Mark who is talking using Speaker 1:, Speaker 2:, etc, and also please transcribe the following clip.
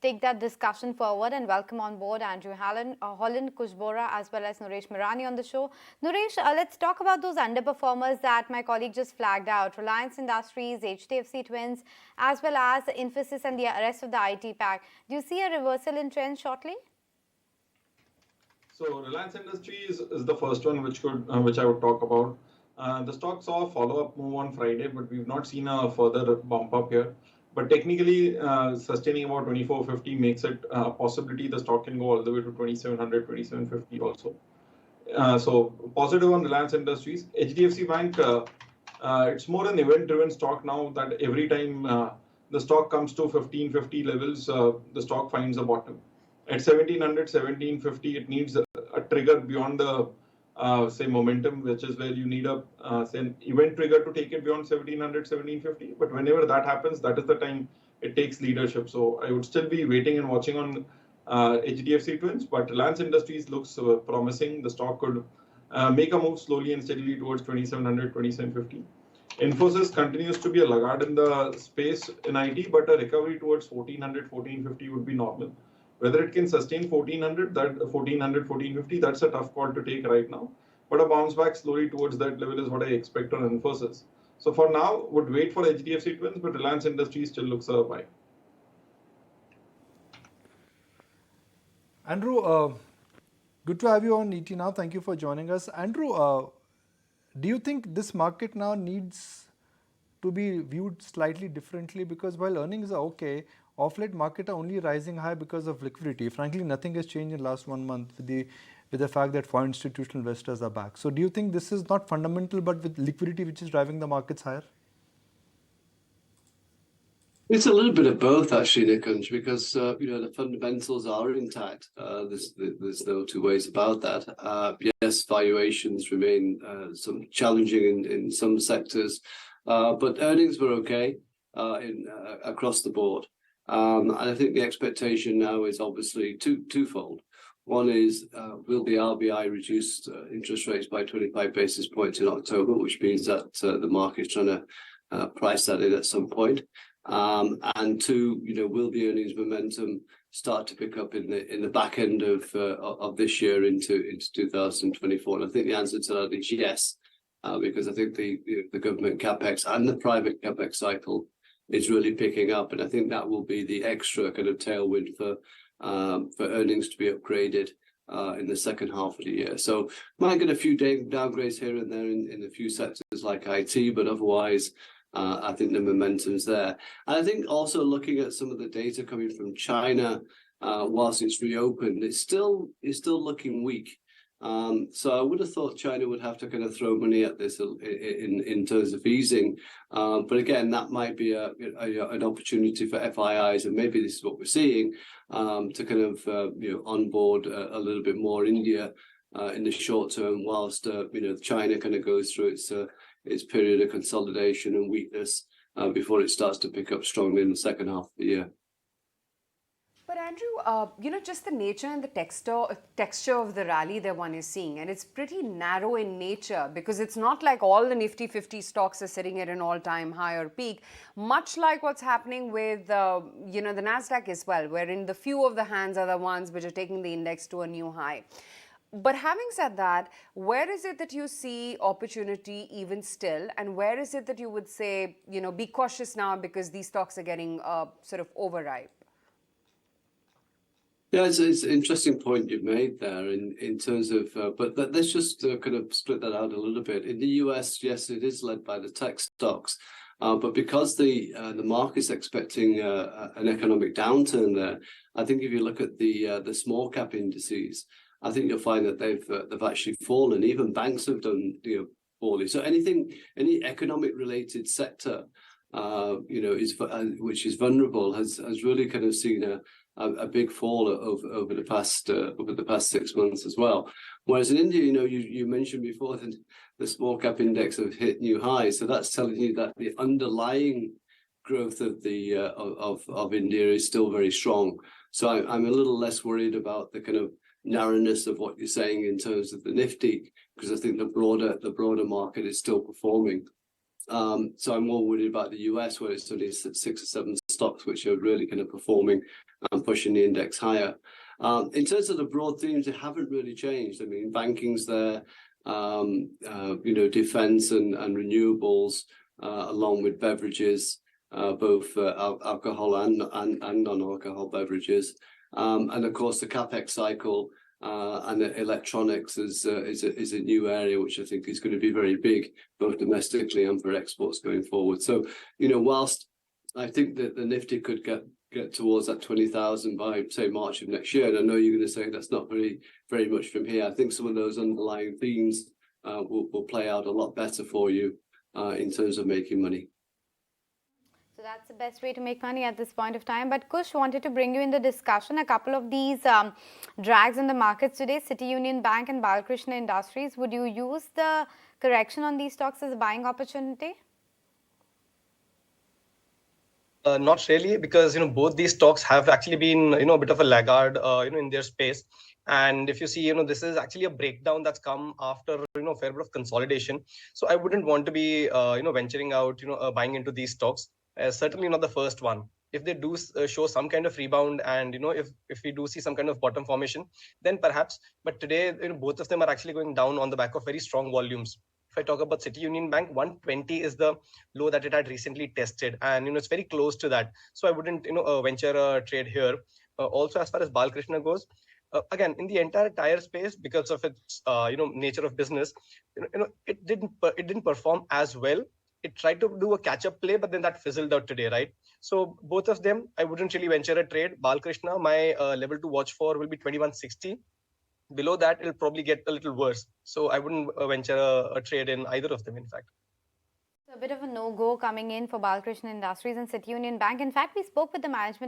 Speaker 1: take that discussion forward and welcome on board Andrew Holland Kuzbora as well as Naresh Mirani on the show. Naresh, let's talk about those underperformers that my colleague just flagged out. Reliance Industries, HDFC Twins, as well as Infosys and the rest of the IT pack. Do you see a reversal in trends shortly?
Speaker 2: So Reliance Industries is the first one which I would talk about. The stock saw a follow-up move on Friday, but we've not seen a further bump up here. But technically, sustaining about 2450 makes it a possibility the stock can go all the way to 2700, 2750 also. So positive on Reliance Industries. HDFC Bank, it's more an event-driven stock now that every time the stock comes to 1550 levels, the stock finds a bottom. At 1700, 1750, it needs a trigger beyond the say momentum, which is where you need a say an event trigger to take it beyond 1700, 1750. But whenever that happens, that is the time it takes leadership. So I would still be waiting and watching on HDFC Twins, but Reliance Industries looks promising. The stock could make a move slowly and steadily towards 2700, 2750. Infosys continues to be a laggard in the space in IT, but a recovery towards 1400, 1450 would be normal. Whether it can sustain 1400, 1450, that's a tough call to take right now. But a bounce back slowly towards that level is what I expect on Infosys. So for now, would wait for HDFC Twins, but Reliance Industries still looks a buy.
Speaker 3: Andrew, good to have you on ET now. Thank you for joining us. Andrew, do you think this market now needs to be viewed slightly differently? Because while earnings are okay, off late market are only rising high because of liquidity. Frankly, nothing has changed in the last 1 month with the fact that foreign institutional investors are back. So do you think this is not fundamental, but with liquidity which is driving the markets higher?
Speaker 4: It's a little bit of both, actually, Nikunj, because the fundamentals are intact. There's no two ways about that. Yes, valuations remain some challenging in some sectors, but earnings were okay across the board. And I think the expectation now is obviously twofold. One is, will the RBI reduce interest rates by 25 basis points in October, which means that the market's trying to price that in at some point. And two, will the earnings momentum start to pick up in the back end of this year into 2024? And I think the answer to that is yes, because I think the government capex and the private capex cycle is really picking up, and I think that will be the extra kind of tailwind for earnings to be upgraded in the second half of the year. So might get a few downgrades here and there in a few sectors like IT, but otherwise I think the momentum's there. And I think also looking at some of the data coming from China, whilst it's reopened, it's still looking weak. So I would have thought China would have to kind of throw money at this in terms of easing. But again, that might be an opportunity for FIIs, and maybe this is what we're seeing, to kind of onboard a little bit more India in the short term, whilst China kind of goes through its period of consolidation and weakness before it starts to pick up strongly in the second half of the year.
Speaker 5: But Andrew, just the nature and the texture of the rally that one is seeing, and it's pretty narrow in nature because it's not like all the Nifty 50 stocks are sitting at an all-time high or peak, much like what's happening with, the NASDAQ as well, wherein the few of the hands are the ones which are taking the index to a new high. But having said that, where is it that you see opportunity even still, and where is it that you would say, be cautious now because these stocks are getting sort of overripe?
Speaker 4: Yeah, it's an interesting point you've made there in terms of, but let's just kind of split that out a little bit. In the US, yes, it is led by the tech stocks, but because the market's expecting an economic downturn there, I think if you look at the small cap indices, I think you'll find that they've actually fallen. Even banks have done poorly. So any economic related sector, which is vulnerable, has really kind of seen a big fall over the past 6 months as well. Whereas in India, you mentioned before that the small cap index have hit new highs, so that's telling you that the underlying growth of India is still very strong. So I'm a little less worried about the kind of narrowness of what you're saying in terms of the Nifty, because I think the broader market is still performing. So I'm more worried about the US, where it's only 6 or 7 stocks which are really kind of performing and pushing the index higher. In terms of the broad themes, they haven't really changed. I mean, banking's there, defense and renewables, along with beverages, both alcohol and non-alcohol beverages. And of course, the capex cycle and electronics is a new area which I think is going to be very big, both domestically and for exports going forward. So, whilst I think that the Nifty could get towards that 20,000 by, say, March of next year, and I know you're going to say that's not very much from here. I think some of those underlying themes will play out a lot better for you in terms of making money.
Speaker 1: So that's the best way to make money at this point of time. But Kush, wanted to bring you in the discussion a couple of these drags in the markets today, City Union Bank and Balakrishna Industries. Would you use the correction on these stocks as a buying opportunity?
Speaker 6: Not really, because both these stocks have actually been a bit of a laggard in their space. And if you see, this is actually a breakdown that's come after a fair bit of consolidation. So I wouldn't want to be venturing out buying into these stocks. Certainly not the first one. If they do show some kind of rebound, and if we do see some kind of bottom formation, then perhaps. But today, both of them are actually going down on the back of very strong volumes. If I talk about City Union Bank, 120 is the low that it had recently tested, and it's very close to that. So I wouldn't venture a trade here. Also, as far as Balakrishna goes, again, in the entire tire space, because of its nature of business, it didn't perform as well. It tried to do a catch-up play, but then that fizzled out today, right? So both of them, I wouldn't really venture a trade. Balakrishna, my level to watch for will be 2160. Below that, it'll probably get a little worse. So I wouldn't venture a trade in either of them, in fact.
Speaker 1: A bit of a no-go coming in for Balakrishna Industries and City Union Bank. In fact, we spoke with the management